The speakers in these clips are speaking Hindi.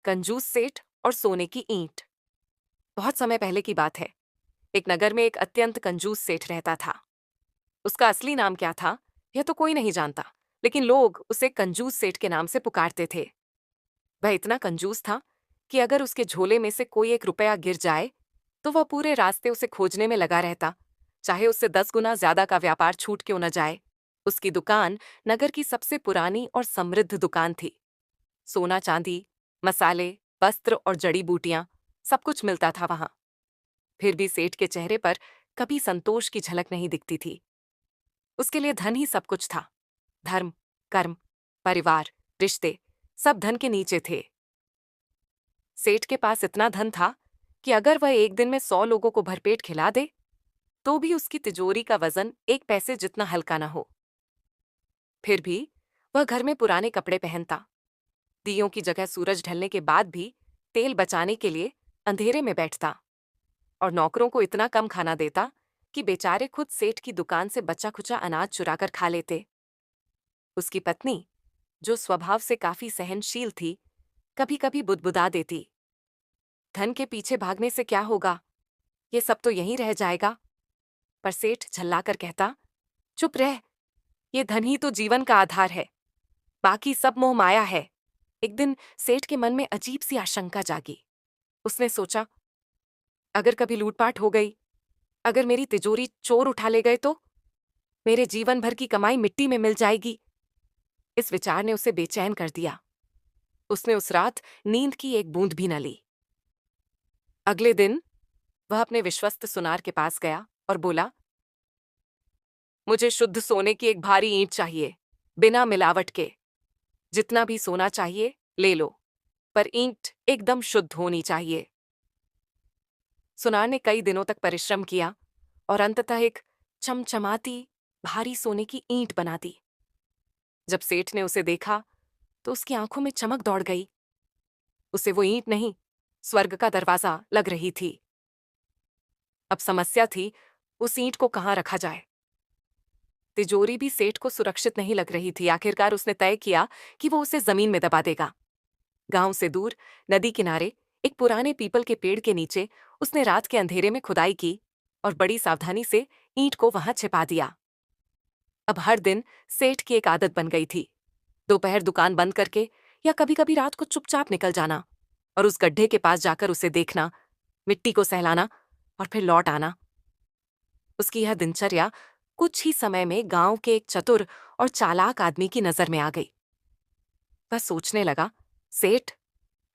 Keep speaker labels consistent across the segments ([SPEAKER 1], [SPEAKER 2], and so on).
[SPEAKER 1] कंजूस सेठ और सोने की ईंट। बहुत समय पहले की बात है। एक नगर में एक अत्यंत कंजूस सेठ रहता था। उसका असली नाम क्या था, यह तो कोई नहीं जानता, लेकिन लोग उसे कंजूस सेठ के नाम से पुकारते थे। वह इतना कंजूस था कि अगर उसके झोले में से कोई एक रुपया गिर जाए, तो वह पूरे रास्ते उसे खोजने में लगा रहता, चाहे उससे 10 गुना ज्यादा का व्यापार छूट क्यों न जाए। उसकी दुकान नगर की सबसे पुरानी और समृद्ध दुकान थी। सोना चांदी, मसाले, वस्त्र और जड़ी बूटियां, सब कुछ मिलता था वहां। फिर भी सेठ के चेहरे पर कभी संतोष की झलक नहीं दिखती थी। उसके लिए धन ही सब कुछ था। धर्म, कर्म, परिवार, रिश्ते, सब धन के नीचे थे। सेठ के पास इतना धन था कि अगर वह एक दिन में 100 लोगों को भरपेट खिला दे, तो भी उसकी तिजोरी का वजन 1 पैसे जितना हल्का न हो। फिर भी वह घर में पुराने कपड़े पहनता, दियों की जगह सूरज ढलने के बाद भी तेल बचाने के लिए अंधेरे में बैठता, और नौकरों को इतना कम खाना देता कि बेचारे खुद सेठ की दुकान से बचा खुचा अनाज चुराकर खा लेते। उसकी पत्नी, जो स्वभाव से काफी सहनशील थी, कभी कभी बुदबुदा देती, धन के पीछे भागने से क्या होगा, ये सब तो यहीं रह जाएगा। पर सेठ झल्लाकर कहता, चुप रह, ये धन ही तो जीवन का आधार है, बाकी सब मोह माया है। एक दिन सेठ के मन में अजीब सी आशंका जागी। उसने सोचा, अगर कभी लूटपाट हो गई, अगर मेरी तिजोरी चोर उठा ले गए, तो मेरे जीवन भर की कमाई मिट्टी में मिल जाएगी। इस विचार ने उसे बेचैन कर दिया। उसने उस रात नींद की एक बूंद भी न ली। अगले दिन वह अपने विश्वस्त सुनार के पास गया और बोला, मुझे शुद्ध सोने की एक भारी ईंट चाहिए, बिना मिलावट के। जितना भी सोना चाहिए ले लो, पर ईंट एकदम शुद्ध होनी चाहिए। सुनार ने कई दिनों तक परिश्रम किया और अंततः एक चमचमाती भारी सोने की ईंट बना दी। जब सेठ ने उसे देखा, तो उसकी आंखों में चमक दौड़ गई। उसे वो ईंट नहीं, स्वर्ग का दरवाजा लग रही थी। अब समस्या थी, उस ईंट को कहाँ रखा जाए। तिजोरी भी सेठ को सुरक्षित नहीं लग रही थी। आखिरकार उसने तय किया कि वो उसे जमीन में दबा देगा। गांव से दूर नदी किनारे एक पुराने पीपल के पेड़ के नीचे उसने रात के अंधेरे में खुदाई की और बड़ी सावधानी से ईंट को वहां छिपा दिया। अब हर दिन सेठ की एक आदत बन गई थी, दोपहर दुकान बंद करके या कभी कभी रात को चुपचाप निकल जाना और उस गड्ढे के पास जाकर उसे देखना, मिट्टी को सहलाना और फिर लौट आना। उसकी यह दिनचर्या कुछ ही समय में गांव के एक चतुर और चालाक आदमी की नजर में आ गई। वह सोचने लगा, सेठ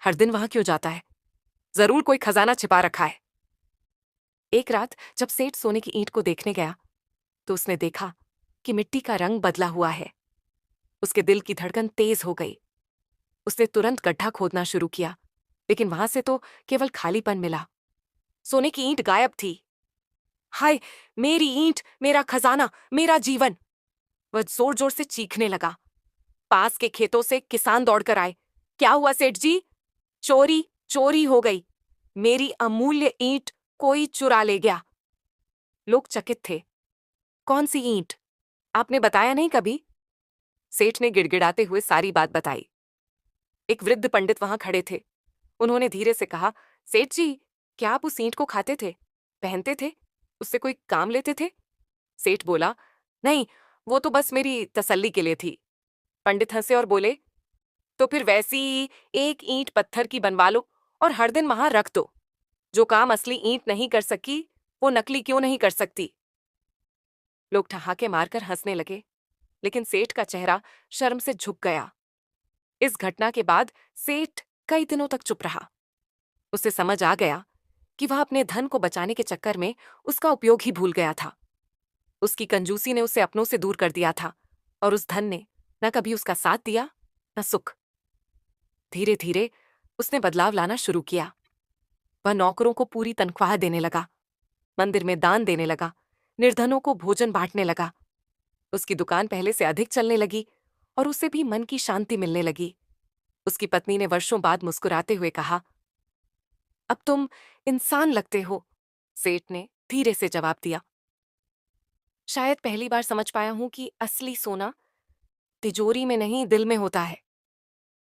[SPEAKER 1] हर दिन वहां क्यों जाता है? जरूर कोई खजाना छिपा रखा है। एक रात जब सेठ सोने की ईंट को देखने गया, तो उसने देखा कि मिट्टी का रंग बदला हुआ है। उसके दिल की धड़कन तेज हो गई। उसने तुरंत गड्ढा खोदना शुरू किया, लेकिन वहां से तो केवल खालीपन मिला। सोने की ईंट गायब थी। हाय, मेरी ईंट, मेरा खजाना, मेरा जीवन! वह जोर जोर से चीखने लगा। पास के खेतों से किसान दौड़कर आए। क्या हुआ सेठ जी? चोरी, चोरी हो गई। मेरी अमूल्य ईंट कोई चुरा ले गया। लोग चकित थे। कौन सी ईंट? आपने बताया नहीं कभी। सेठ ने गिड़गिड़ाते हुए सारी बात बताई। एक वृद्ध पंडित वहां खड़े थे। उन्होंने धीरे से कहा, सेठ जी, क्या आप उस ईंट को खाते थे, पहनते थे, उससे कोई काम लेते थे? सेठ बोला, नहीं, वो तो बस मेरी तसल्ली के लिए थी। पंडित हंसे और बोले, तो फिर वैसी ही एक ईंट पत्थर की बनवा लो और हर दिन वहां रख दो। जो काम असली ईंट नहीं कर सकी, वो नकली क्यों नहीं कर सकती? लोग ठहाके मारकर हंसने लगे, लेकिन सेठ का चेहरा शर्म से झुक गया। इस घटना के बाद सेठ कई दिनों तक चुप रहा। उसे समझ आ गया कि वह अपने धन को बचाने के चक्कर में उसका उपयोग ही भूल गया था। उसकी कंजूसी ने उसे अपनों से दूर कर दिया था, और उस धन ने न कभी उसका साथ दिया, न सुख। धीरे धीरे उसने बदलाव लाना शुरू किया। वह नौकरों को पूरी तनख्वाह देने लगा, मंदिर में दान देने लगा, निर्धनों को भोजन बांटने लगा। उसकी दुकान पहले से अधिक चलने लगी और उसे भी मन की शांति मिलने लगी। उसकी पत्नी ने वर्षों बाद मुस्कुराते हुए कहा, अब तुम इंसान लगते हो। सेठ ने धीरे से जवाब दिया, शायद पहली बार समझ पाया हूं कि असली सोना तिजोरी में नहीं, दिल में होता है।